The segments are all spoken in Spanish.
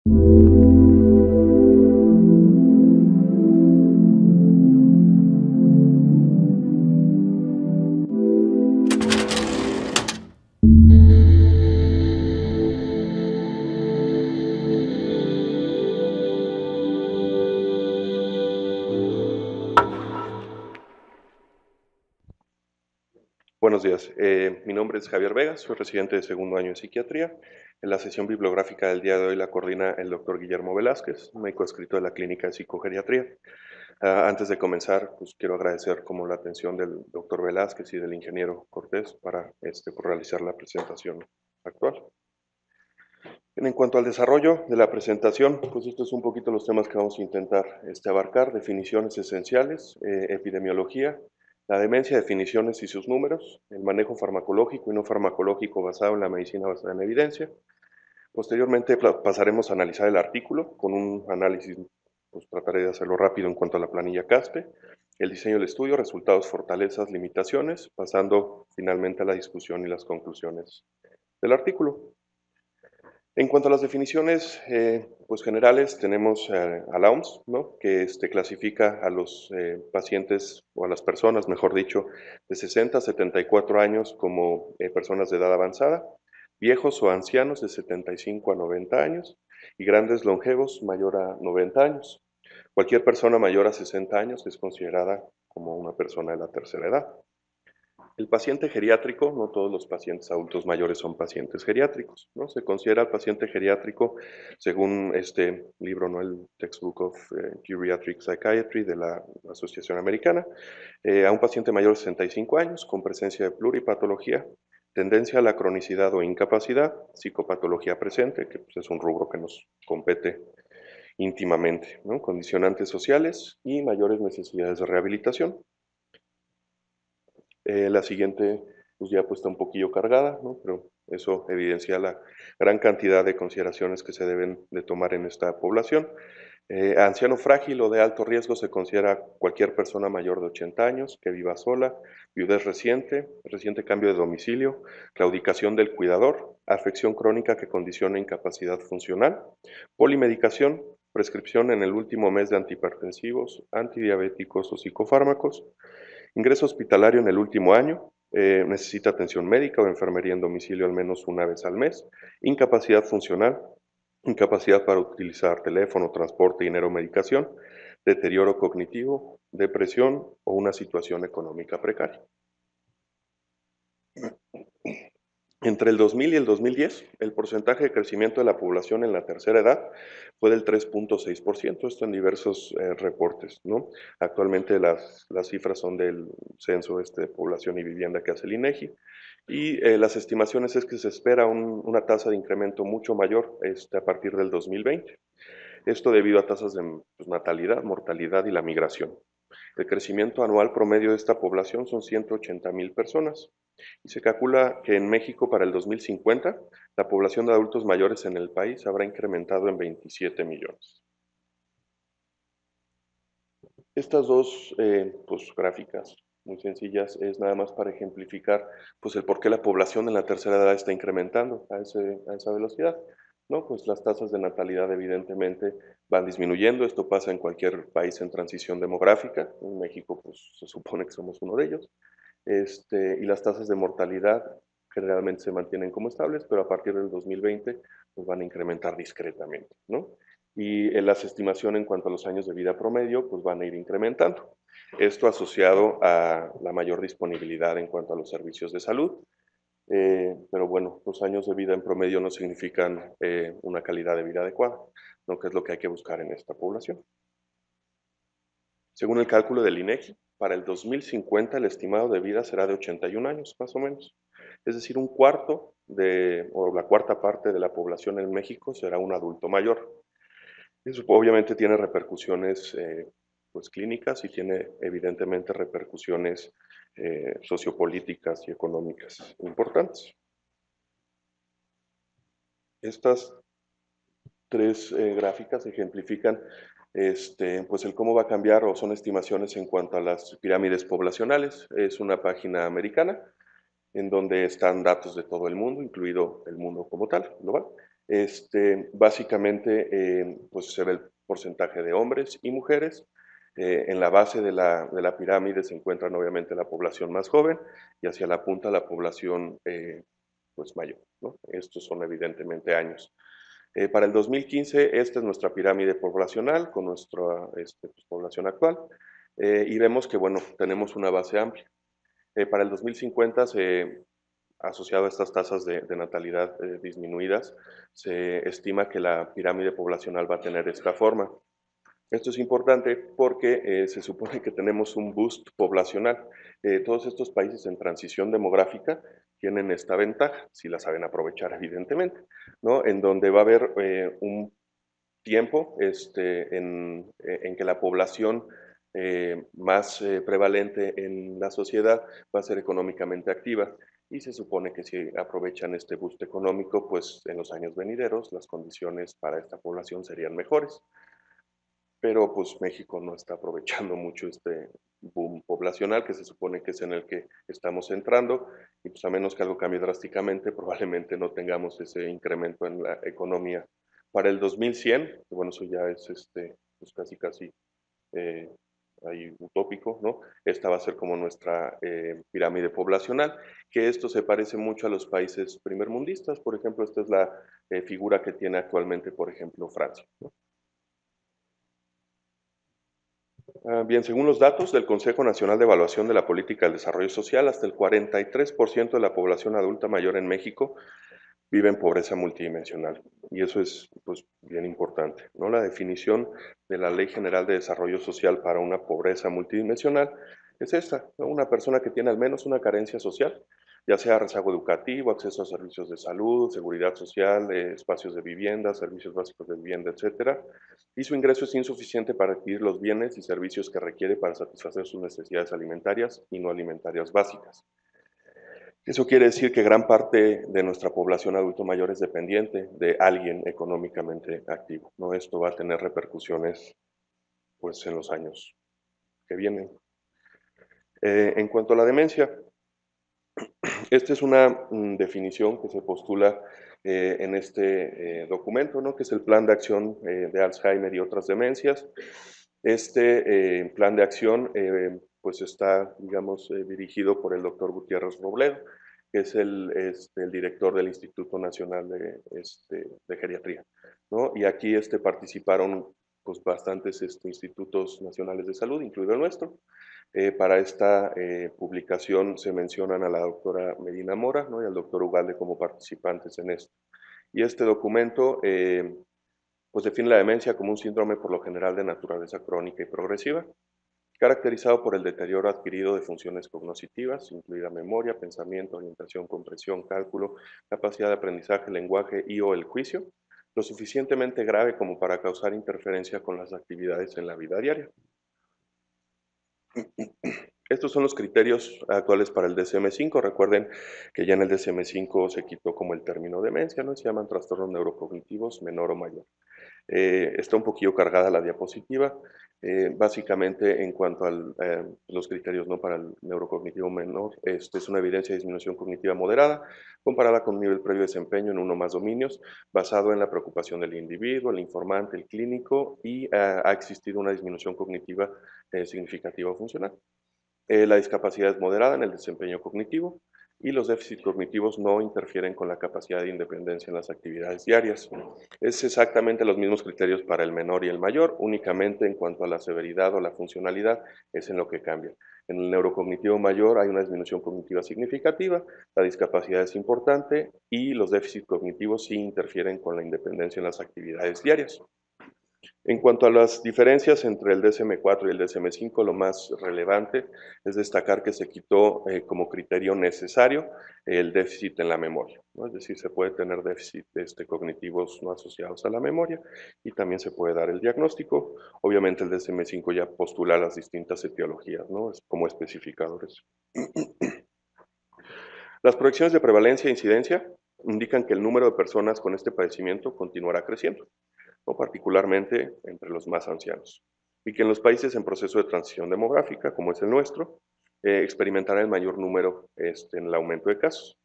Buenos días, mi nombre es Javier Vega, soy residente de segundo año de psiquiatría. En la sesión bibliográfica del día de hoy la coordina el doctor Guillermo Velázquez, médico adscrito de la Clínica de Psicogeriatría. Antes de comenzar, pues quiero agradecer como la atención del doctor Velázquez y del ingeniero Cortés para por realizar la presentación actual. En cuanto al desarrollo de la presentación, pues estos son un poquito los temas que vamos a intentar abarcar: definiciones esenciales, epidemiología, la demencia, definiciones y sus números, el manejo farmacológico y no farmacológico basado en la medicina basada en evidencia. Posteriormente pasaremos a analizar el artículo con un análisis, pues trataré de hacerlo rápido en cuanto a la planilla CASPE, el diseño del estudio, resultados, fortalezas, limitaciones, pasando finalmente a la discusión y las conclusiones del artículo. En cuanto a las definiciones pues generales, tenemos a la OMS, ¿no? Que clasifica a los pacientes, o a las personas, mejor dicho, de 60 a 74 años como personas de edad avanzada, viejos o ancianos de 75 a 90 años y grandes longevos mayor a 90 años. Cualquier persona mayor a 60 años es considerada como una persona de la tercera edad. El paciente geriátrico, no todos los pacientes adultos mayores son pacientes geriátricos, ¿no? Se considera el paciente geriátrico, según este libro, ¿no? El Textbook of Geriatric Psychiatry de la Asociación Americana, a un paciente mayor de 65 años con presencia de pluripatología, tendencia a la cronicidad o incapacidad, psicopatología presente, que pues, es un rubro que nos compete íntimamente, ¿no? Condicionantes sociales y mayores necesidades de rehabilitación. La siguiente pues ya está un poquillo cargada, ¿no? Pero eso evidencia la gran cantidad de consideraciones que se deben de tomar en esta población. Anciano frágil o de alto riesgo se considera cualquier persona mayor de 80 años que viva sola, viudez reciente, reciente cambio de domicilio, claudicación del cuidador, afección crónica que condiciona incapacidad funcional, polimedicación, prescripción en el último mes de antihipertensivos, antidiabéticos o psicofármacos, ingreso hospitalario en el último año, necesita atención médica o enfermería en domicilio al menos una vez al mes, incapacidad funcional, incapacidad para utilizar teléfono, transporte, dinero, medicación, deterioro cognitivo, depresión o una situación económica precaria. Entre el 2000 y el 2010, el porcentaje de crecimiento de la población en la tercera edad fue del 3.6%, esto en diversos reportes, ¿no? Actualmente las cifras son del Censo de Población y Vivienda que hace el INEGI, y las estimaciones es que se espera una tasa de incremento mucho mayor a partir del 2020. Esto debido a tasas de natalidad, mortalidad y la migración. El crecimiento anual promedio de esta población son 180,000 personas. Y se calcula que en México para el 2050 la población de adultos mayores en el país habrá incrementado en 27 millones. Estas dos gráficas muy sencillas es nada más para ejemplificar el por qué la población en la tercera edad está incrementando a esa velocidad, ¿no? Pues las tasas de natalidad evidentemente van disminuyendo, esto pasa en cualquier país en transición demográfica, en México pues se supone que somos uno de ellos, y las tasas de mortalidad generalmente se mantienen como estables, pero a partir del 2020 pues van a incrementar discretamente, ¿no? Y las estimaciones en cuanto a los años de vida promedio pues van a ir incrementando. Esto asociado a la mayor disponibilidad en cuanto a los servicios de salud, pero bueno, los años de vida en promedio no significan una calidad de vida adecuada, ¿no? Que es lo que hay que buscar en esta población. Según el cálculo del INEGI, para el 2050 el estimado de vida será de 81 años, más o menos. Es decir, un cuarto o la cuarta parte de la población en México será un adulto mayor. Eso obviamente tiene repercusiones pues clínicas y tiene evidentemente repercusiones sociopolíticas y económicas importantes. Estas tres gráficas ejemplifican pues el cómo va a cambiar, o son estimaciones en cuanto a las pirámides poblacionales. Es una página americana en donde están datos de todo el mundo, incluido el mundo como tal, global. Básicamente, pues se ve el porcentaje de hombres y mujeres. En la base de la pirámide se encuentran obviamente la población más joven y hacia la punta la población pues mayor, ¿no? Estos son evidentemente años. Para el 2015, esta es nuestra pirámide poblacional con nuestra pues, población actual y vemos que, bueno, tenemos una base amplia. Para el 2050, asociado a estas tasas de natalidad disminuidas, se estima que la pirámide poblacional va a tener esta forma. Esto es importante porque se supone que tenemos un boost poblacional. Todos estos países en transición demográfica tienen esta ventaja, si la saben aprovechar evidentemente, ¿no? En donde va a haber un tiempo en que la población más prevalente en la sociedad va a ser económicamente activa y se supone que si aprovechan este boost económico, pues en los años venideros las condiciones para esta población serían mejores. Pero pues México no está aprovechando mucho este boom poblacional que se supone que es en el que estamos entrando y pues a menos que algo cambie drásticamente probablemente no tengamos ese incremento en la economía. Para el 2100, bueno, eso ya es pues casi eh, ahí utópico, ¿no? Esta va a ser como nuestra pirámide poblacional, que esto se parece mucho a los países primermundistas, por ejemplo, esta es la figura que tiene actualmente, por ejemplo, Francia, ¿no? Bien, según los datos del Consejo Nacional de Evaluación de la Política del Desarrollo Social, hasta el 43% de la población adulta mayor en México vive en pobreza multidimensional. Y eso es pues, bien importante, ¿no? La definición de la Ley General de Desarrollo Social para una pobreza multidimensional es esta, ¿no? Una persona que tiene al menos una carencia social, ya sea rezago educativo, acceso a servicios de salud, seguridad social, espacios de vivienda, servicios básicos de vivienda, etcétera, y su ingreso es insuficiente para adquirir los bienes y servicios que requiere para satisfacer sus necesidades alimentarias y no alimentarias básicas. Eso quiere decir que gran parte de nuestra población adulto mayor es dependiente de alguien económicamente activo, ¿no? Esto va a tener repercusiones pues, en los años que vienen. En cuanto a la demencia, esta es una definición que se postula en este documento, ¿no? Que es el Plan de Acción de Alzheimer y otras demencias. Este plan de acción pues está, digamos, dirigido por el doctor Gutiérrez Robledo, que es el director del Instituto Nacional de Geriatría, ¿no? Y aquí participaron pues, bastantes institutos nacionales de salud, incluido el nuestro. Para esta publicación se mencionan a la doctora Medina Mora, ¿no? Y al doctor Ugalde como participantes en esto. Y este documento pues define la demencia como un síndrome por lo general de naturaleza crónica y progresiva, caracterizado por el deterioro adquirido de funciones cognitivas, incluida memoria, pensamiento, orientación, comprensión, cálculo, capacidad de aprendizaje, lenguaje y o el juicio, lo suficientemente grave como para causar interferencia con las actividades en la vida diaria. Estos son los criterios actuales para el DSM-5. Recuerden que ya en el DSM-5 se quitó como el término demencia, ¿no? Se llaman trastornos neurocognitivos menor o mayor. Está un poquillo cargada la diapositiva. Básicamente, en cuanto a los criterios, ¿no? Para el neurocognitivo menor, es una evidencia de disminución cognitiva moderada, comparada con un nivel previo de desempeño en uno o más dominios, basado en la preocupación del individuo, el informante, el clínico, y ha existido una disminución cognitiva significativa o funcional. La discapacidad es moderada en el desempeño cognitivo y los déficits cognitivos no interfieren con la capacidad de independencia en las actividades diarias. Es exactamente los mismos criterios para el menor y el mayor, únicamente en cuanto a la severidad o la funcionalidad es en lo que cambia. En el neurocognitivo mayor hay una disminución cognitiva significativa, la discapacidad es importante y los déficits cognitivos sí interfieren con la independencia en las actividades diarias. En cuanto a las diferencias entre el DSM-4 y el DSM-5, lo más relevante es destacar que se quitó como criterio necesario el déficit en la memoria, ¿no? Es decir, se puede tener déficit cognitivos no asociados a la memoria y también se puede dar el diagnóstico. Obviamente el DSM-5 ya postula las distintas etiologías, ¿no? Como especificadores. Las proyecciones de prevalencia e incidencia indican que el número de personas con este padecimiento continuará creciendo, o particularmente entre los más ancianos, y que en los países en proceso de transición demográfica, como es el nuestro, experimentará el mayor número en el aumento de casos.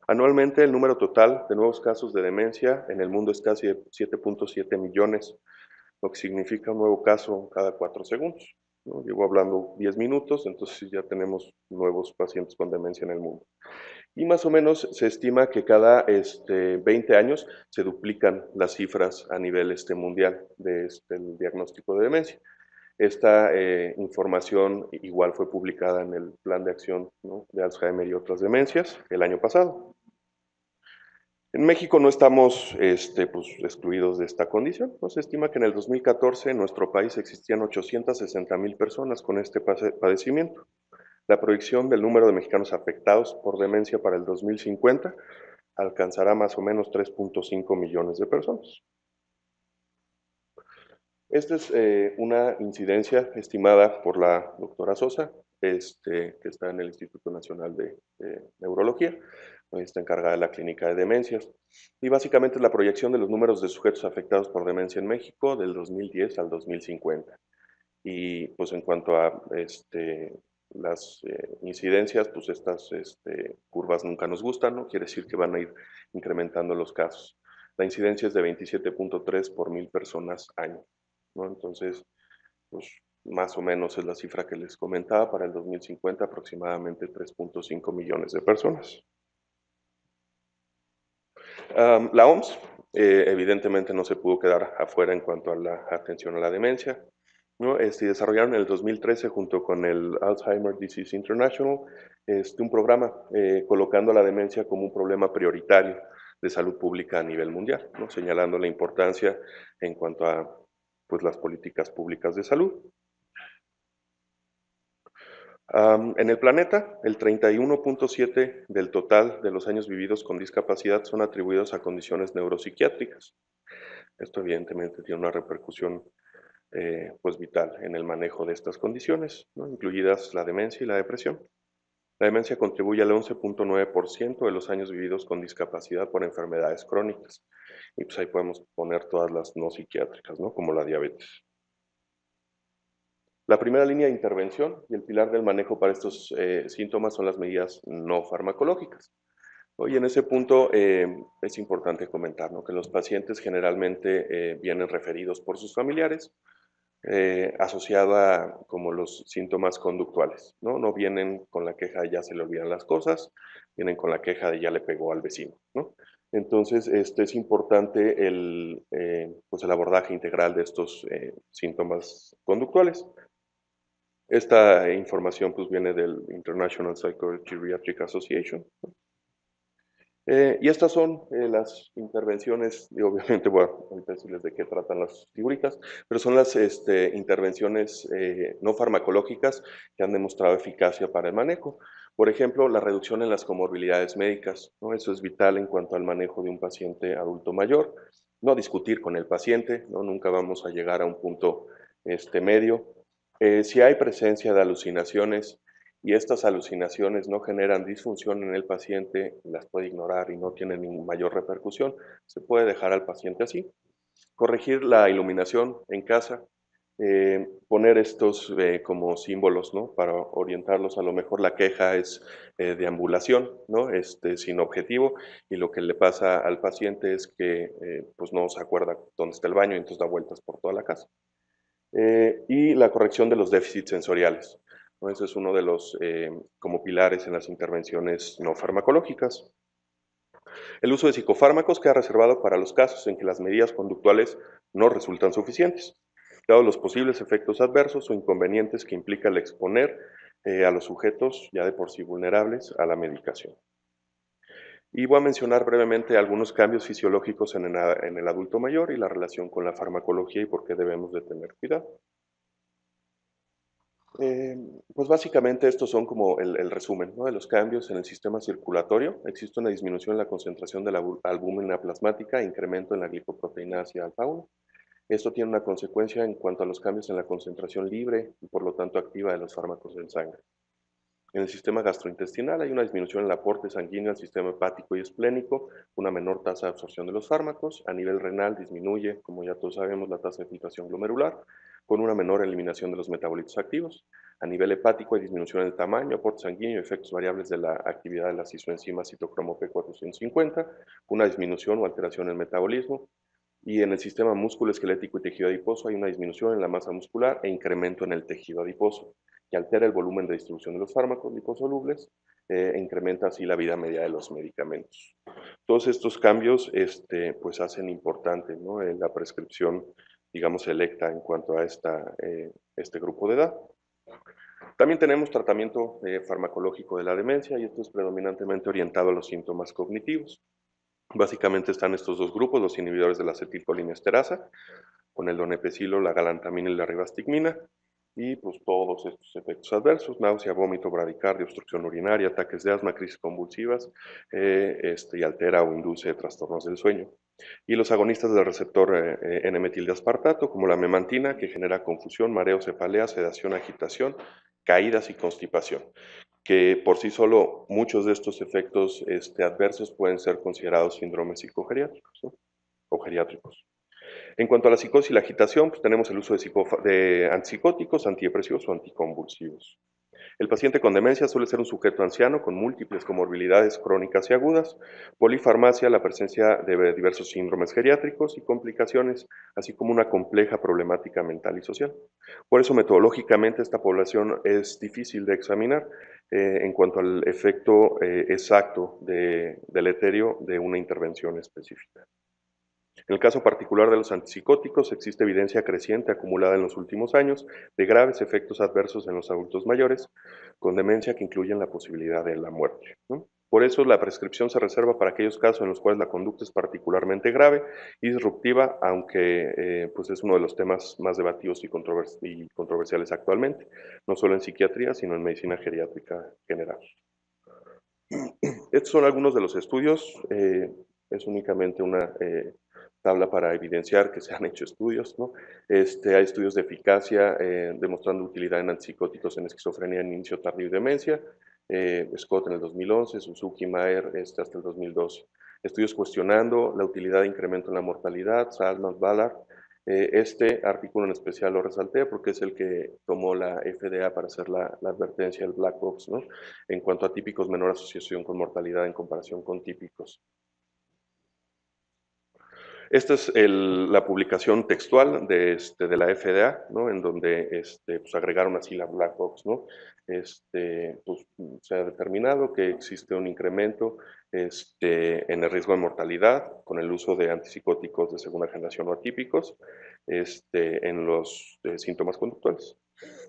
Anualmente, el número total de nuevos casos de demencia en el mundo es casi de 7.7 millones, lo que significa un nuevo caso cada 4 segundos, ¿no? Llevo hablando 10 minutos, entonces ya tenemos nuevos pacientes con demencia en el mundo. Y más o menos se estima que cada 20 años se duplican las cifras a nivel mundial del diagnóstico de demencia. Esta información igual fue publicada en el Plan de Acción, ¿no?, de Alzheimer y otras demencias el año pasado. En México no estamos pues, excluidos de esta condición. Se estima que en el 2014 en nuestro país existían 860,000 personas con este padecimiento. La proyección del número de mexicanos afectados por demencia para el 2050 alcanzará más o menos 3.5 millones de personas. Esta es una incidencia estimada por la doctora Sosa, que está en el Instituto Nacional de Neurología, está encargada de la clínica de demencias, y básicamente es la proyección de los números de sujetos afectados por demencia en México del 2010 al 2050. Y pues en cuanto a las incidencias, pues estas curvas nunca nos gustan, ¿no? Quiere decir que van a ir incrementando los casos. La incidencia es de 27.3 por 1,000 personas año, ¿no? Entonces, pues más o menos es la cifra que les comentaba, para el 2050 aproximadamente 3.5 millones de personas. La OMS evidentemente no se pudo quedar afuera en cuanto a la atención a la demencia, ¿no? Desarrollaron en el 2013 junto con el Alzheimer's Disease International un programa colocando la demencia como un problema prioritario de salud pública a nivel mundial, ¿no?, señalando la importancia en cuanto a pues, las políticas públicas de salud. En el planeta, el 31.7 del total de los años vividos con discapacidad son atribuidos a condiciones neuropsiquiátricas. Esto evidentemente tiene una repercusión pues vital en el manejo de estas condiciones, ¿no?, incluidas la demencia y la depresión. La demencia contribuye al 11.9% de los años vividos con discapacidad por enfermedades crónicas. Y pues ahí podemos poner todas las no psiquiátricas, ¿no?, como la diabetes. La primera línea de intervención y el pilar del manejo para estos síntomas son las medidas no farmacológicas. Y en ese punto es importante comentar, ¿no?, que los pacientes generalmente vienen referidos por sus familiares, asociado a como los síntomas conductuales, ¿no? No vienen con la queja de ya se le olvidan las cosas, vienen con la queja de ya le pegó al vecino, ¿no? Entonces, es importante pues el abordaje integral de estos síntomas conductuales. Esta información pues viene del International Psychogeriatric Association, ¿no? Y estas son las intervenciones, y obviamente voy a decirles de qué tratan las figuritas, pero son las intervenciones no farmacológicas que han demostrado eficacia para el manejo. Por ejemplo, la reducción en las comorbilidades médicas, ¿no? Eso es vital en cuanto al manejo de un paciente adulto mayor. No discutir con el paciente, ¿no? Nunca vamos a llegar a un punto medio. Si hay presencia de alucinaciones, y estas alucinaciones no generan disfunción en el paciente, las puede ignorar y no tiene ninguna mayor repercusión, se puede dejar al paciente así. Corregir la iluminación en casa, poner estos como símbolos, ¿no?, para orientarlos. A lo mejor la queja es de ambulación, ¿no?, sin objetivo, y lo que le pasa al paciente es que pues no se acuerda dónde está el baño y entonces da vueltas por toda la casa. Y la corrección de los déficits sensoriales, ¿no? Ese es uno de los como pilares en las intervenciones no farmacológicas. El uso de psicofármacos queda reservado para los casos en que las medidas conductuales no resultan suficientes, dados los posibles efectos adversos o inconvenientes que implica el exponer a los sujetos ya de por sí vulnerables a la medicación. Y voy a mencionar brevemente algunos cambios fisiológicos en el adulto mayor y la relación con la farmacología y por qué debemos de tener cuidado. Pues básicamente estos son como el resumen, ¿no?, de los cambios en el sistema circulatorio. Existe una disminución en la concentración de la albúmina plasmática e incremento en la glicoproteinasa alfa 1. Esto tiene una consecuencia en cuanto a los cambios en la concentración libre y por lo tanto activa de los fármacos en sangre. En el sistema gastrointestinal hay una disminución en el aporte sanguíneo al sistema hepático y esplénico, una menor tasa de absorción de los fármacos. A nivel renal disminuye, como ya todos sabemos, la tasa de filtración glomerular, con una menor eliminación de los metabolitos activos. A nivel hepático hay disminución en el tamaño, aporte sanguíneo, efectos variables de la actividad de las isoenzimas citocromo P450, una disminución o alteración en el metabolismo. Y en el sistema músculo-esquelético y tejido adiposo hay una disminución en la masa muscular e incremento en el tejido adiposo, que altera el volumen de distribución de los fármacos liposolubles e incrementa así la vida media de los medicamentos. Todos estos cambios pues hacen importante, ¿no?, la prescripción, digamos, selecta en cuanto a este grupo de edad. También tenemos tratamiento farmacológico de la demencia y esto es predominantemente orientado a los síntomas cognitivos. Básicamente están estos dos grupos, los inhibidores de la acetilcolinesterasa, con el donepezilo, la galantamina y la ribastigmina, y pues todos estos efectos adversos, náusea, vómito, bradicardia, obstrucción urinaria, ataques de asma, crisis convulsivas, y altera o induce trastornos del sueño. Y los agonistas del receptor N-metildeaspartato, como la memantina, que genera confusión, mareo, cefalea, sedación, agitación, caídas y constipación, que por sí solo muchos de estos efectos adversos pueden ser considerados síndromes psicogeriátricos, ¿no?, o geriátricos. En cuanto a la psicosis y la agitación, pues tenemos el uso de antipsicóticos, antidepresivos o anticonvulsivos. El paciente con demencia suele ser un sujeto anciano con múltiples comorbilidades crónicas y agudas, polifarmacia, la presencia de diversos síndromes geriátricos y complicaciones, así como una compleja problemática mental y social. Por eso, metodológicamente, esta población es difícil de examinar en cuanto al efecto exacto deleterio de una intervención específica. En el caso particular de los antipsicóticos, existe evidencia creciente acumulada en los últimos años de graves efectos adversos en los adultos mayores con demencia que incluyen la posibilidad de la muerte, ¿no? Por eso la prescripción se reserva para aquellos casos en los cuales la conducta es particularmente grave y disruptiva, aunque pues es uno de los temas más debatidos y controversiales actualmente, no solo en psiquiatría, sino en medicina geriátrica general. Estos son algunos de los estudios, es únicamente una tabla para evidenciar que se han hecho estudios, ¿no? Hay estudios de eficacia demostrando utilidad en antipsicóticos en esquizofrenia en inicio tardío y demencia, Scott en el 2011, Suzuki, Mayer hasta el 2012. Estudios cuestionando la utilidad de incremento en la mortalidad, Salman, Ballard. Este artículo en especial lo resalté porque es el que tomó la FDA para hacer la advertencia del black box, ¿no?, en cuanto a típicos menor asociación con mortalidad en comparación con típicos. Esta es la publicación textual de la FDA, ¿no?, en donde pues agregaron así la black box, ¿no? Pues se ha determinado que existe un incremento en el riesgo de mortalidad con el uso de antipsicóticos de segunda generación o atípicos en los síntomas conductuales.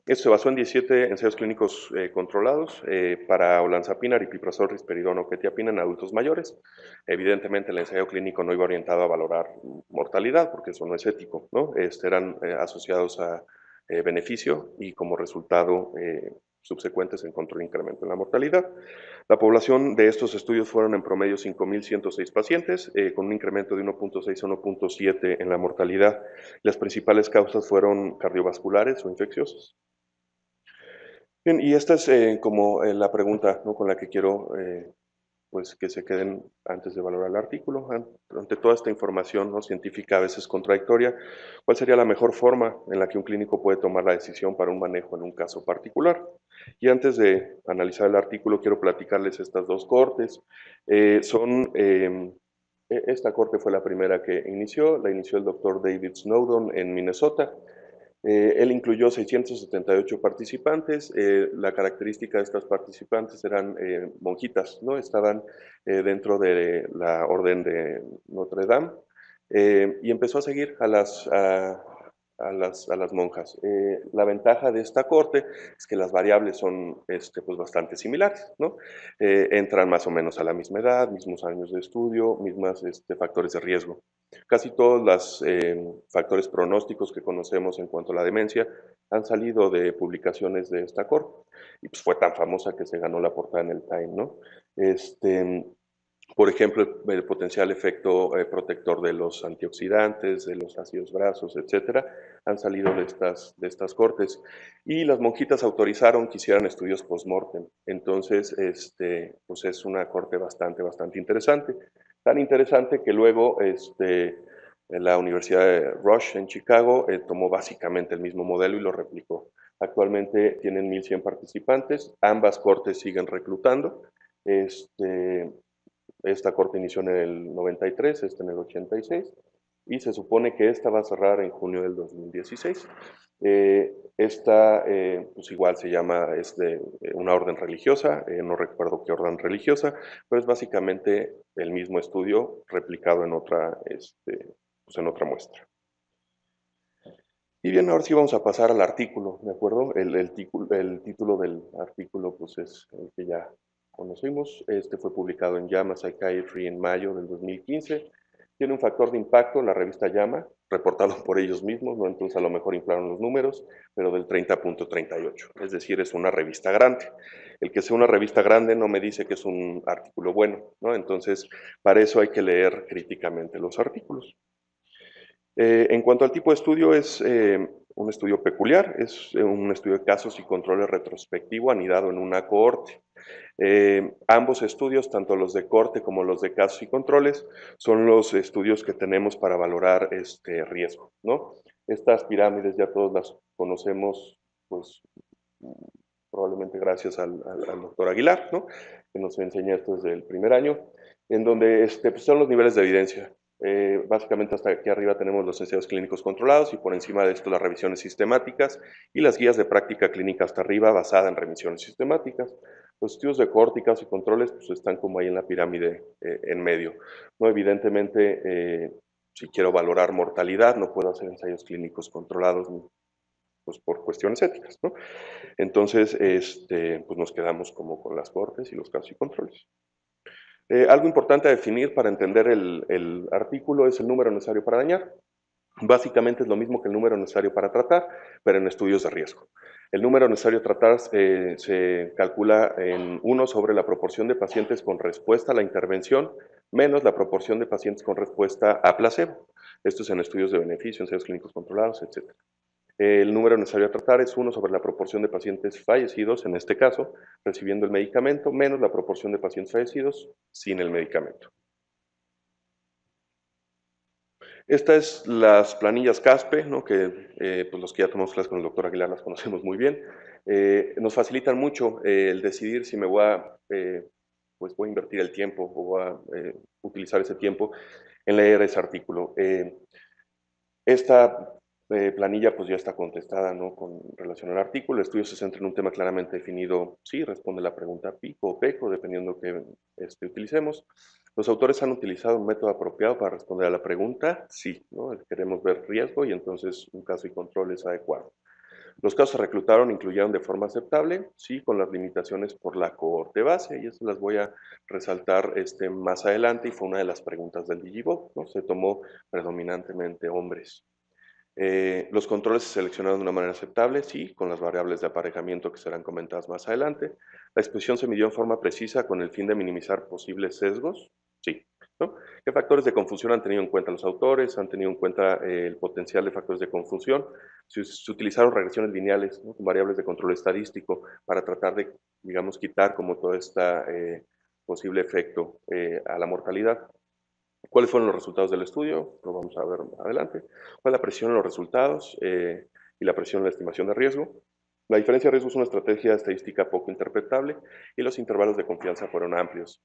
Esto se basó en 17 ensayos clínicos controlados para olanzapina, aripiprazol, risperidona o quetiapina en adultos mayores. Evidentemente el ensayo clínico no iba orientado a valorar mortalidad, porque eso no es ético, ¿no? Eran asociados a beneficio y como resultado subsecuente se encontró un incremento en la mortalidad. La población de estos estudios fueron en promedio 5.106 pacientes, con un incremento de 1.6 a 1.7 en la mortalidad. Las principales causas fueron cardiovasculares o infecciosas. Bien, y esta es como la pregunta, ¿no?, con la que quiero pues que se queden antes de valorar el artículo. Ante toda esta información, ¿no?, científica a veces contradictoria, ¿cuál sería la mejor forma en la que un clínico puede tomar la decisión para un manejo en un caso particular? Y antes de analizar el artículo, quiero platicarles estas dos cortes. Esta corte fue la primera que la inició el doctor David Snowdon en Minnesota. Él incluyó 678 participantes. La característica de estas participantes eran monjitas, ¿no? Estaban dentro de la Orden de Notre Dame y empezó a seguir a las monjas. La ventaja de esta corte es que las variables son pues bastante similares, ¿no? Entran más o menos a la misma edad, mismos años de estudio, mismos factores de riesgo. Casi todos los factores pronósticos que conocemos en cuanto a la demencia han salido de publicaciones de esta corte y pues fue tan famosa que se ganó la portada en el Time, ¿no? Por ejemplo, el potencial efecto protector de los antioxidantes, de los ácidos grasos, etcétera, han salido de estas cortes. Y las monjitas autorizaron que hicieran estudios post-mortem. Entonces, pues es una corte bastante interesante. Tan interesante que luego La Universidad de Rush en Chicago tomó básicamente el mismo modelo y lo replicó. Actualmente tienen 1,100 participantes, ambas cortes siguen reclutando. Esta corte inició en el 93, esta en el 86, y se supone que esta va a cerrar en junio del 2016. Esta, pues igual se llama, es de una orden religiosa, no recuerdo qué orden religiosa, pero es básicamente el mismo estudio replicado en otra, pues en otra muestra. Y bien, ahora sí vamos a pasar al artículo, ¿de acuerdo? El título del artículo pues es el que ya conocimos. Este fue publicado en JAMA Psychiatry en mayo del 2015. Tiene un factor de impacto, la revista JAMA, reportado por ellos mismos, ¿no? Entonces a lo mejor inflaron los números, pero del 30.38. Es decir, es una revista grande. El que sea una revista grande no me dice que es un artículo bueno, ¿no? Entonces, para eso hay que leer críticamente los artículos. En cuanto al tipo de estudio, es un estudio peculiar, es un estudio de casos y controles retrospectivo anidado en una cohorte. Ambos estudios, tanto los de corte como los de casos y controles, son los estudios que tenemos para valorar este riesgo, ¿no? Estas pirámides ya todos las conocemos, pues probablemente gracias al doctor Aguilar, ¿no? Que nos enseña esto desde el primer año, en donde pues son los niveles de evidencia. Básicamente hasta aquí arriba tenemos los ensayos clínicos controlados y por encima de esto las revisiones sistemáticas y las guías de práctica clínica hasta arriba basada en revisiones sistemáticas. Los estudios de córticas y controles pues están como ahí en la pirámide en medio. ¿No? Evidentemente, si quiero valorar mortalidad, no puedo hacer ensayos clínicos controlados pues, por cuestiones éticas, ¿no? Entonces, pues nos quedamos como con las cortes y los casos y controles. Algo importante a definir para entender el artículo es el número necesario para dañar. Básicamente es lo mismo que el número necesario para tratar, pero en estudios de riesgo. El número necesario a tratar se calcula en 1 sobre la proporción de pacientes con respuesta a la intervención menos la proporción de pacientes con respuesta a placebo. Esto es en estudios de beneficio, ensayos clínicos controlados, etc. El número necesario a tratar es 1 sobre la proporción de pacientes fallecidos, en este caso, recibiendo el medicamento, menos la proporción de pacientes fallecidos sin el medicamento. Estas es las planillas CASPE, ¿no? Que pues los que ya tomamos clases con el doctor Aguilar las conocemos muy bien. Nos facilitan mucho el decidir si me pues voy a invertir el tiempo o voy a utilizar ese tiempo en leer ese artículo. Esta planilla pues ya está contestada, ¿no? Con relación al artículo. El estudio se centra en un tema claramente definido, sí, responde la pregunta PICO o PECO, dependiendo que utilicemos. ¿Los autores han utilizado un método apropiado para responder a la pregunta? Sí, ¿no? Queremos ver riesgo y entonces un caso y control es adecuado. Los casos se reclutaron incluyeron de forma aceptable, sí, con las limitaciones por la cohorte base, y eso las voy a resaltar más adelante, y fue una de las preguntas del Digivote, ¿no? Se tomó predominantemente hombres. Los controles se seleccionaron de una manera aceptable, sí, con las variables de aparejamiento que serán comentadas más adelante. La exposición se midió en forma precisa con el fin de minimizar posibles sesgos, sí, ¿no? ¿Qué factores de confusión han tenido en cuenta los autores? Han tenido en cuenta el potencial de factores de confusión. Se utilizaron regresiones lineales, ¿no? Con variables de control estadístico para tratar de, digamos, quitar como todo este posible efecto a la mortalidad. ¿Cuáles fueron los resultados del estudio? Lo vamos a ver más adelante. ¿Cuál es la presión en los resultados y la presión en la estimación de riesgo? La diferencia de riesgo es una estrategia estadística poco interpretable y los intervalos de confianza fueron amplios.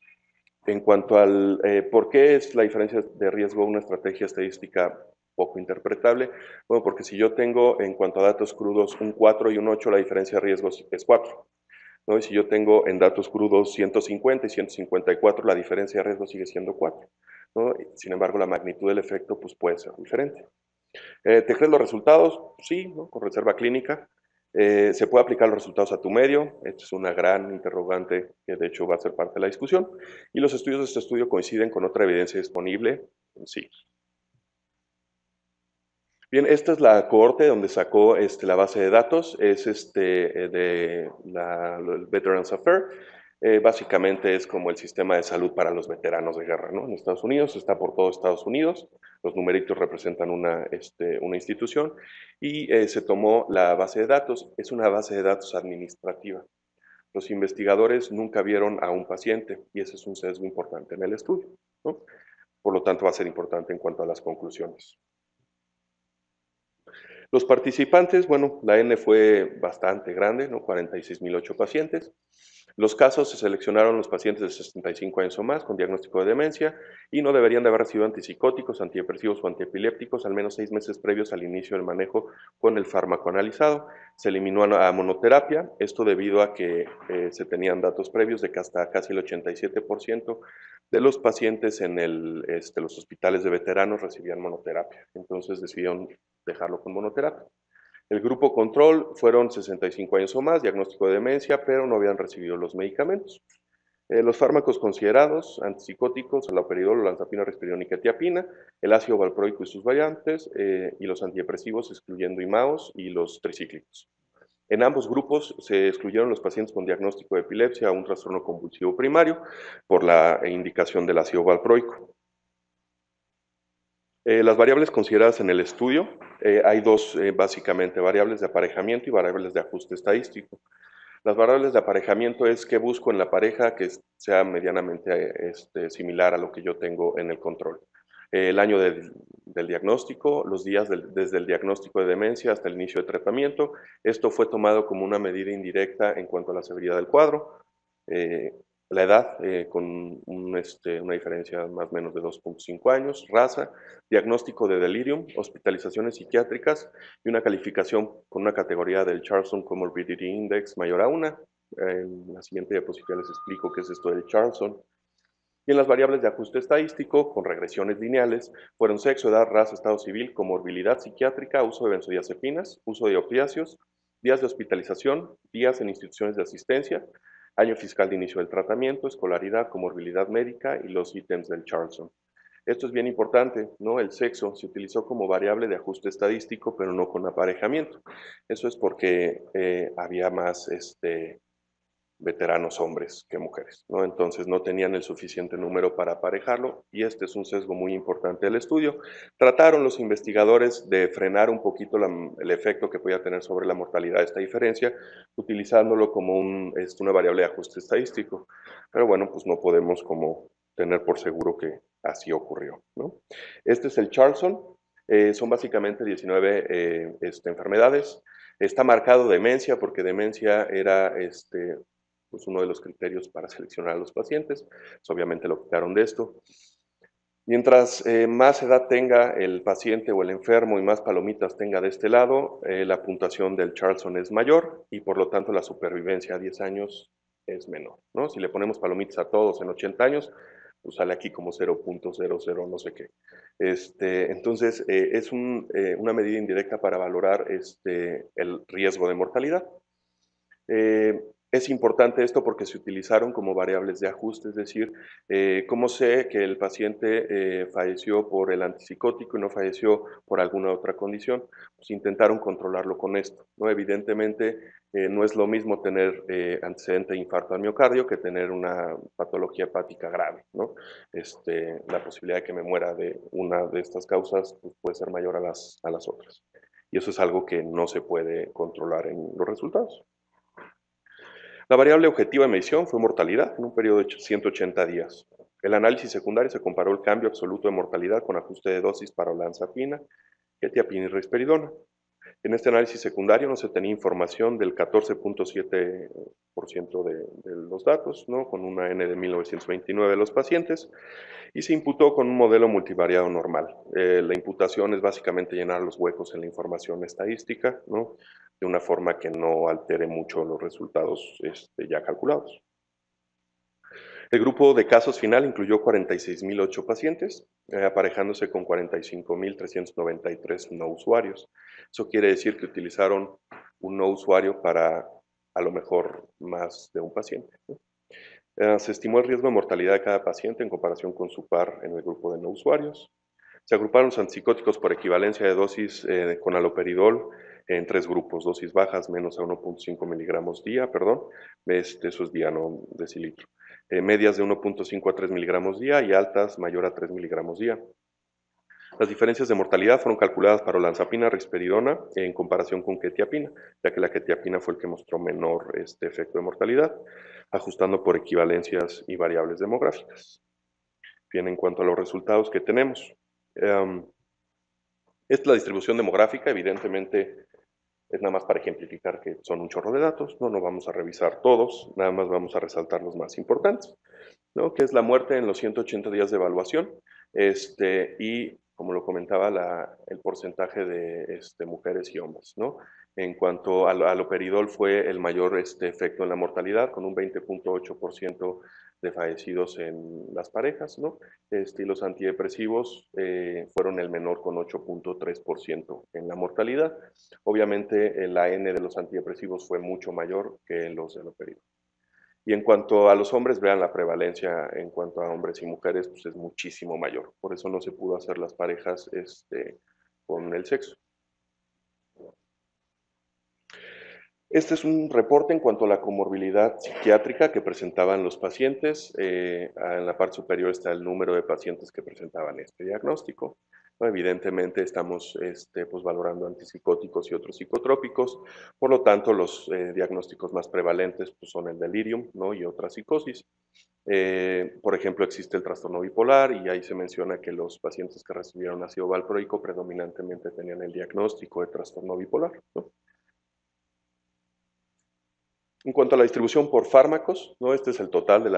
En cuanto al por qué es la diferencia de riesgo una estrategia estadística poco interpretable, bueno, porque si yo tengo en cuanto a datos crudos un 4 y un 8, la diferencia de riesgos es 4. ¿No? Y si yo tengo en datos crudos 150 y 154, la diferencia de riesgo sigue siendo 4. ¿No? Sin embargo, la magnitud del efecto pues, puede ser diferente. ¿Te crees los resultados? Sí, ¿no? Con reserva clínica. ¿Se puede aplicar los resultados a tu medio? Esta es una gran interrogante que de hecho va a ser parte de la discusión. ¿Y los estudios de este estudio coinciden con otra evidencia disponible? Sí. Bien, esta es la cohorte donde sacó la base de datos, es de el Veterans Affairs. Básicamente es como el sistema de salud para los veteranos de guerra, ¿no? En Estados Unidos, está por todo Estados Unidos, los numeritos representan una institución y se tomó la base de datos, es una base de datos administrativa. Los investigadores nunca vieron a un paciente y ese es un sesgo importante en el estudio, ¿no? Por lo tanto, va a ser importante en cuanto a las conclusiones. Los participantes, bueno, la N fue bastante grande, ¿no? 46.008 pacientes. Los casos se seleccionaron los pacientes de 65 años o más con diagnóstico de demencia y no deberían de haber recibido antipsicóticos, antidepresivos o antiepilépticos al menos 6 meses previos al inicio del manejo con el fármaco analizado. Se eliminó a monoterapia, esto debido a que se tenían datos previos de que hasta casi el 87% de los pacientes en los hospitales de veteranos recibían monoterapia. Entonces decidieron dejarlo con monoterapia. El grupo control fueron 65 años o más, diagnóstico de demencia, pero no habían recibido los medicamentos. Los fármacos considerados, antipsicóticos, haloperidol, olanzapina, risperidona y quetiapina, el ácido valproico y sus variantes, y los antidepresivos, excluyendo imaos y los tricíclicos. En ambos grupos se excluyeron los pacientes con diagnóstico de epilepsia o un trastorno convulsivo primario por la indicación del ácido valproico. Las variables consideradas en el estudio, hay dos básicamente, variables de aparejamiento y variables de ajuste estadístico. Las variables de aparejamiento es que busco en la pareja que sea medianamente similar a lo que yo tengo en el control. El año del diagnóstico, los días desde el diagnóstico de demencia hasta el inicio de tratamiento. Esto fue tomado como una medida indirecta en cuanto a la severidad del cuadro. La edad, con una diferencia más o menos de 2.5 años, raza, diagnóstico de delirium, hospitalizaciones psiquiátricas y una calificación con una categoría del Charlson Comorbidity Index mayor a 1. En la siguiente diapositiva les explico qué es esto del Charlson. Y en las variables de ajuste estadístico, con regresiones lineales, fueron sexo, edad, raza, estado civil, comorbilidad psiquiátrica, uso de benzodiazepinas, uso de opiáceos, días de hospitalización, días en instituciones de asistencia, año fiscal de inicio del tratamiento, escolaridad, comorbilidad médica y los ítems del Charlson. Esto es bien importante, ¿no? El sexo se utilizó como variable de ajuste estadístico, pero no con aparejamiento. Eso es porque había más veteranos hombres que mujeres, ¿no? Entonces no tenían el suficiente número para aparejarlo y este es un sesgo muy importante del estudio. Trataron los investigadores de frenar un poquito el efecto que podía tener sobre la mortalidad esta diferencia, utilizándolo como una variable de ajuste estadístico, pero bueno, pues no podemos como tener por seguro que así ocurrió, ¿no? Este es el Charlson, son básicamente 19 enfermedades. Está marcado demencia porque demencia era pues uno de los criterios para seleccionar a los pacientes. Pues obviamente lo quitaron de esto. Mientras más edad tenga el paciente o el enfermo y más palomitas tenga de este lado, la puntuación del Charlson es mayor y por lo tanto la supervivencia a 10 años es menor, ¿no? Si le ponemos palomitas a todos en 80 años, pues sale aquí como 0.00 no sé qué. Entonces, es una medida indirecta para valorar el riesgo de mortalidad. Es importante esto porque se utilizaron como variables de ajuste, es decir, ¿cómo sé que el paciente falleció por el antipsicótico y no falleció por alguna otra condición? Pues intentaron controlarlo con esto, ¿no? Evidentemente no es lo mismo tener antecedente de infarto al miocardio que tener una patología hepática grave, ¿no? La posibilidad de que me muera de una de estas causas pues, puede ser mayor a las otras. Y eso es algo que no se puede controlar en los resultados. La variable objetiva de medición fue mortalidad en un periodo de 180 días. El análisis secundario se comparó el cambio absoluto de mortalidad con ajuste de dosis para olanzapina, quetiapina y risperidona. En este análisis secundario no se tenía información del 14.7% de los datos, ¿no? Con una N de 1929 de los pacientes, y se imputó con un modelo multivariado normal. La imputación es básicamente llenar los huecos en la información estadística, ¿no? De una forma que no altere mucho los resultados ya calculados. El grupo de casos final incluyó 46.008 pacientes, aparejándose con 45.393 no usuarios. Eso quiere decir que utilizaron un no usuario para a lo mejor más de un paciente, ¿no? Se estimó el riesgo de mortalidad de cada paciente en comparación con su par en el grupo de no usuarios. Se agruparon los antipsicóticos por equivalencia de dosis con haloperidol en 3 grupos, dosis bajas menos a 1.5 miligramos día, perdón, eso es día, no decilitro. Medias de 1.5 a 3 miligramos día y altas mayor a 3 miligramos día. Las diferencias de mortalidad fueron calculadas para olanzapina, risperidona en comparación con quetiapina, ya que la quetiapina fue el que mostró menor efecto de mortalidad, ajustando por equivalencias y variables demográficas. Bien, en cuanto a los resultados que tenemos, esta es la distribución demográfica. Evidentemente es nada más para ejemplificar que son un chorro de datos, no vamos a revisar todos, nada más vamos a resaltar los más importantes, ¿no? Que es la muerte en los 180 días de evaluación, y como lo comentaba, el porcentaje de mujeres y hombres, ¿no? En cuanto al haloperidol, fue el mayor efecto en la mortalidad, con un 20.8% de fallecidos en las parejas, ¿no? Y los antidepresivos fueron el menor, con 8.3% en la mortalidad. Obviamente la N de los antidepresivos fue mucho mayor que los de haloperidol. Y en cuanto a los hombres, vean la prevalencia en cuanto a hombres y mujeres, pues es muchísimo mayor. Por eso no se pudo hacer las parejas con el sexo. Este es un reporte en cuanto a la comorbilidad psiquiátrica que presentaban los pacientes. En la parte superior está el número de pacientes que presentaban este diagnóstico. Evidentemente estamos pues, valorando antipsicóticos y otros psicotrópicos. Por lo tanto, los diagnósticos más prevalentes pues, son el delirium, ¿no? Y otra psicosis. Por ejemplo, existe el trastorno bipolar, y ahí se menciona que los pacientes que recibieron ácido valproico predominantemente tenían el diagnóstico de trastorno bipolar, ¿no? En cuanto a la distribución por fármacos, ¿no? Este es el total de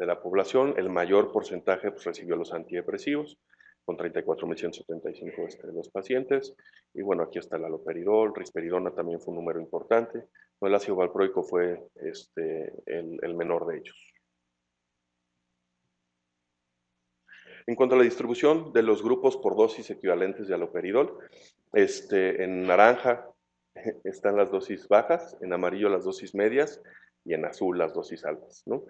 la población. El mayor porcentaje pues, recibió los antidepresivos, con 34.175 de los pacientes. Y bueno, aquí está el haloperidol, risperidona también fue un número importante. El ácido valproico fue el menor de ellos. En cuanto a la distribución de los grupos por dosis equivalentes de haloperidol, en naranja están las dosis bajas, en amarillo las dosis medias y en azul las dosis altas, ¿no?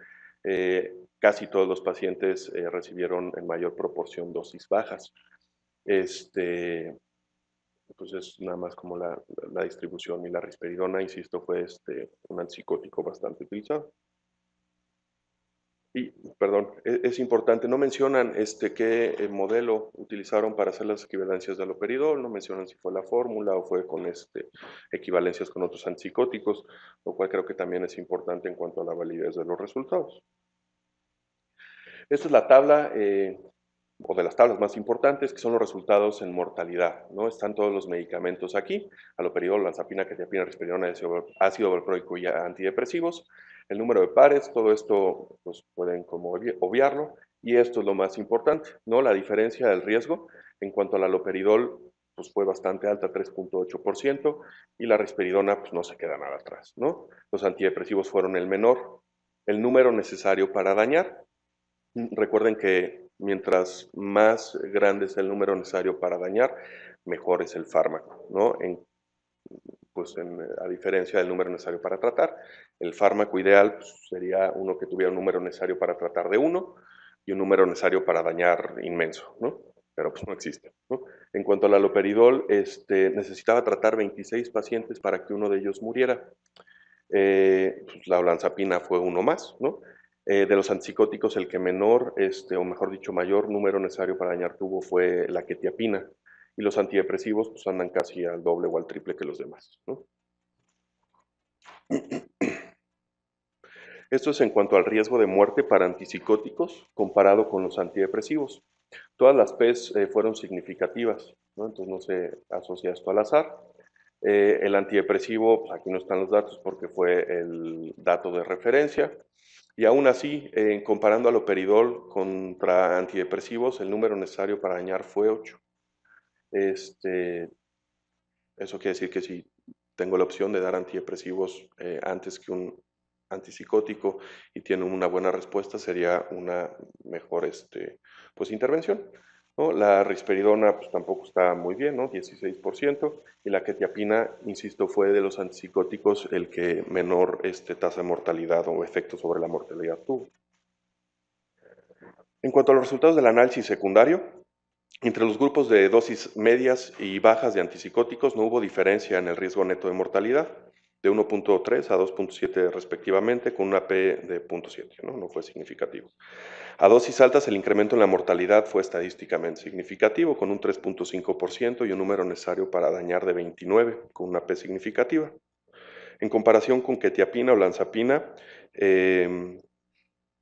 Casi todos los pacientes recibieron en mayor proporción dosis bajas. Pues es nada más como la distribución. Y la risperidona, insisto, fue un antipsicótico bastante utilizado. Y, perdón, es importante, no mencionan qué modelo utilizaron para hacer las equivalencias de haloperidol, no mencionan si fue la fórmula o fue con equivalencias con otros antipsicóticos, lo cual creo que también es importante en cuanto a la validez de los resultados. Esta es la tabla, o de las tablas más importantes, que son los resultados en mortalidad, ¿no? Están todos los medicamentos aquí: haloperidol, olanzapina, quetiapina, risperidona, ácido valproico y antidepresivos. El número de pares, todo esto pues pueden como obviarlo, y esto es lo más importante, ¿no? La diferencia del riesgo en cuanto al haloperidol pues fue bastante alta, 3.8%, y la risperidona pues no se queda nada atrás, ¿no? Los antidepresivos fueron el menor. El número necesario para dañar, recuerden que mientras más grande es el número necesario para dañar, mejor es el fármaco, ¿no? A diferencia del número necesario para tratar, el fármaco ideal pues, sería uno que tuviera un número necesario para tratar de 1 y un número necesario para dañar inmenso, ¿no? Pero pues no existe, ¿no? En cuanto al haloperidol, necesitaba tratar 26 pacientes para que uno de ellos muriera. Pues, la olanzapina fue uno más, ¿no? De los antipsicóticos, el que menor, o mejor dicho, mayor número necesario para dañar tuvo fue la quetiapina, y los antidepresivos pues andan casi al doble o al triple que los demás, ¿no? Esto es en cuanto al riesgo de muerte para antipsicóticos comparado con los antidepresivos. Todas las P's fueron significativas, ¿no? Entonces no se asocia esto al azar. El antidepresivo, pues aquí no están los datos porque fue el dato de referencia. Y aún así, comparando haloperidol contra antidepresivos, el número necesario para dañar fue 8. Eso quiere decir que si tengo la opción de dar antidepresivos antes que un antipsicótico y tiene una buena respuesta, sería una mejor pues, intervención, ¿no? La risperidona pues, tampoco está muy bien, ¿no? 16%, y la quetiapina, insisto, fue de los antipsicóticos el que menor tasa de mortalidad o efecto sobre la mortalidad tuvo. En cuanto a los resultados del análisis secundario, entre los grupos de dosis medias y bajas de antipsicóticos no hubo diferencia en el riesgo neto de mortalidad, de 1.3 a 2.7 respectivamente, con una P de 0.7, ¿no? No fue significativo. A dosis altas el incremento en la mortalidad fue estadísticamente significativo, con un 3.5% y un número necesario para dañar de 29, con una P significativa. En comparación con quetiapina o olanzapina,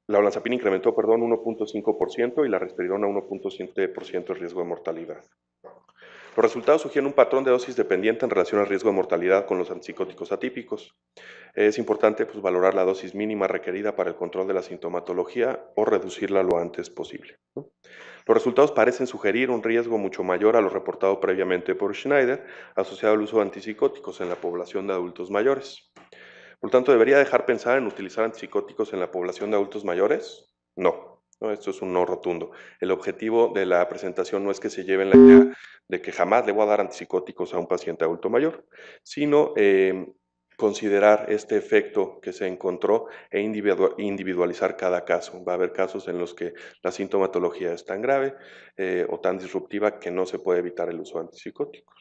La olanzapina incrementó, perdón, 1.5% y la risperidona 1.7% el riesgo de mortalidad. Los resultados sugieren un patrón de dosis dependiente en relación al riesgo de mortalidad con los antipsicóticos atípicos. Es importante valorar la dosis mínima requerida para el control de la sintomatología o reducirla lo antes posible, ¿no? Los resultados parecen sugerir un riesgo mucho mayor a lo reportado previamente por Schneider asociado al uso de antipsicóticos en la población de adultos mayores. Por tanto, ¿debería dejar pensar en utilizar antipsicóticos en la población de adultos mayores? No, no, esto es un no rotundo. El objetivo de la presentación no es que se lleven la idea de que jamás le voy a dar antipsicóticos a un paciente adulto mayor, sino considerar este efecto que se encontró e individualizar cada caso. Va a haber casos en los que la sintomatología es tan grave o tan disruptiva que no se puede evitar el uso de antipsicóticos.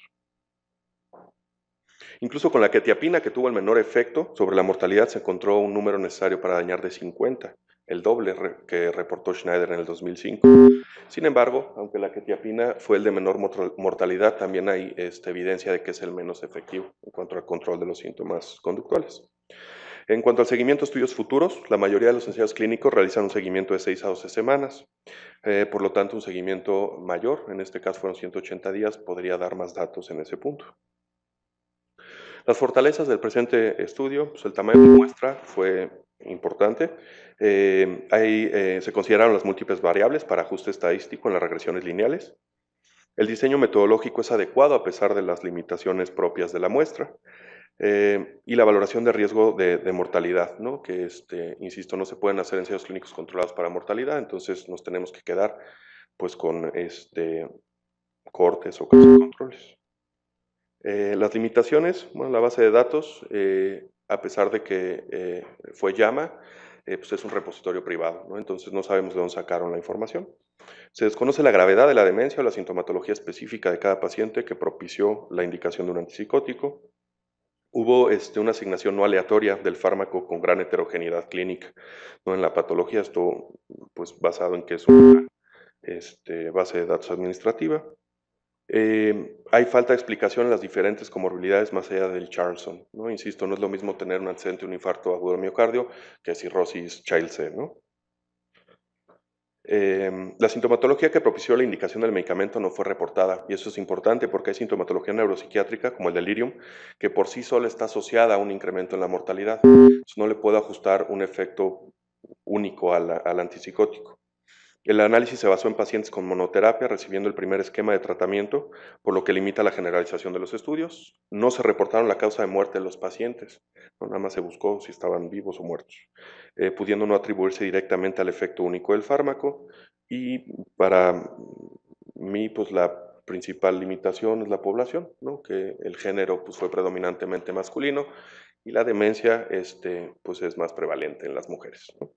Incluso con la quetiapina, que tuvo el menor efecto sobre la mortalidad, se encontró un número necesario para dañar de 50, el doble que reportó Schneider en el 2005. Sin embargo, aunque la quetiapina fue el de menor mortalidad, también hay evidencia de que es el menos efectivo en cuanto al control de los síntomas conductuales. En cuanto al seguimiento de estudios futuros, la mayoría de los ensayos clínicos realizan un seguimiento de 6 a 12 semanas. Por lo tanto, un seguimiento mayor, en este caso fueron 180 días, podría dar más datos en ese punto. Las fortalezas del presente estudio, el tamaño de la muestra fue importante. Se consideraron las múltiples variables para ajuste estadístico en las regresiones lineales. El diseño metodológico es adecuado a pesar de las limitaciones propias de la muestra. Y la valoración de riesgo de mortalidad, ¿no? Que, insisto, no se pueden hacer ensayos clínicos controlados para mortalidad, entonces nos tenemos que quedar con cortes o casos controles. Las limitaciones, bueno, la base de datos, a pesar de que fue llama, es un repositorio privado, ¿no? Entonces no sabemos de dónde sacaron la información. Se desconoce la gravedad de la demencia o la sintomatología específica de cada paciente que propició la indicación de un antipsicótico. Hubo una asignación no aleatoria del fármaco con gran heterogeneidad clínica, ¿no? En la patología, esto basado en que es una base de datos administrativa. Hay falta de explicación en las diferentes comorbilidades más allá del Charlson, ¿no? Insisto, no es lo mismo tener un antecedente de un infarto agudo del miocardio que cirrosis Child-C, ¿no? La sintomatología que propició la indicación del medicamento no fue reportada, y eso es importante porque hay sintomatología neuropsiquiátrica, como el delirium, que por sí sola está asociada a un incremento en la mortalidad. Entonces, no le puedo ajustar un efecto único al antipsicótico. El análisis se basó en pacientes con monoterapia recibiendo el primer esquema de tratamiento, por lo que limita la generalización de los estudios. No se reportaron la causa de muerte de los pacientes, no, nada más se buscó si estaban vivos o muertos, pudiendo no atribuirse directamente al efecto único del fármaco. Y para mí, la principal limitación es la población, ¿no? Que el género fue predominantemente masculino y la demencia es más prevalente en las mujeres, ¿no?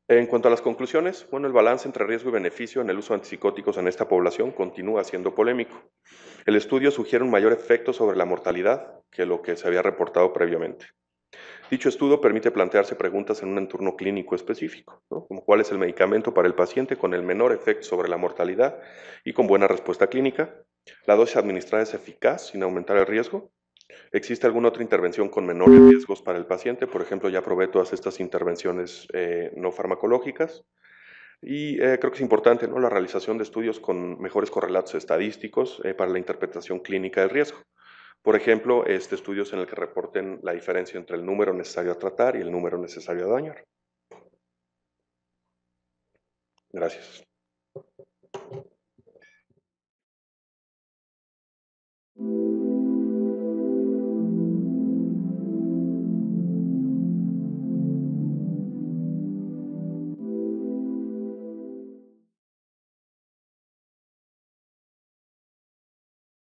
En cuanto a las conclusiones, bueno, el balance entre riesgo y beneficio en el uso de antipsicóticos en esta población continúa siendo polémico. El estudio sugiere un mayor efecto sobre la mortalidad que lo que se había reportado previamente. Dicho estudio permite plantearse preguntas en un entorno clínico específico, ¿no? Como cuál es el medicamento para el paciente con el menor efecto sobre la mortalidad y con buena respuesta clínica. La dosis administrada es eficaz sin aumentar el riesgo. ¿Existe alguna otra intervención con menores riesgos para el paciente? Por ejemplo, ya probé todas estas intervenciones no farmacológicas. Y creo que es importante, ¿no?, la realización de estudios con mejores correlatos estadísticos para la interpretación clínica del riesgo. Por ejemplo, estudios en el que reporten la diferencia entre el número necesario a tratar y el número necesario a dañar. Gracias.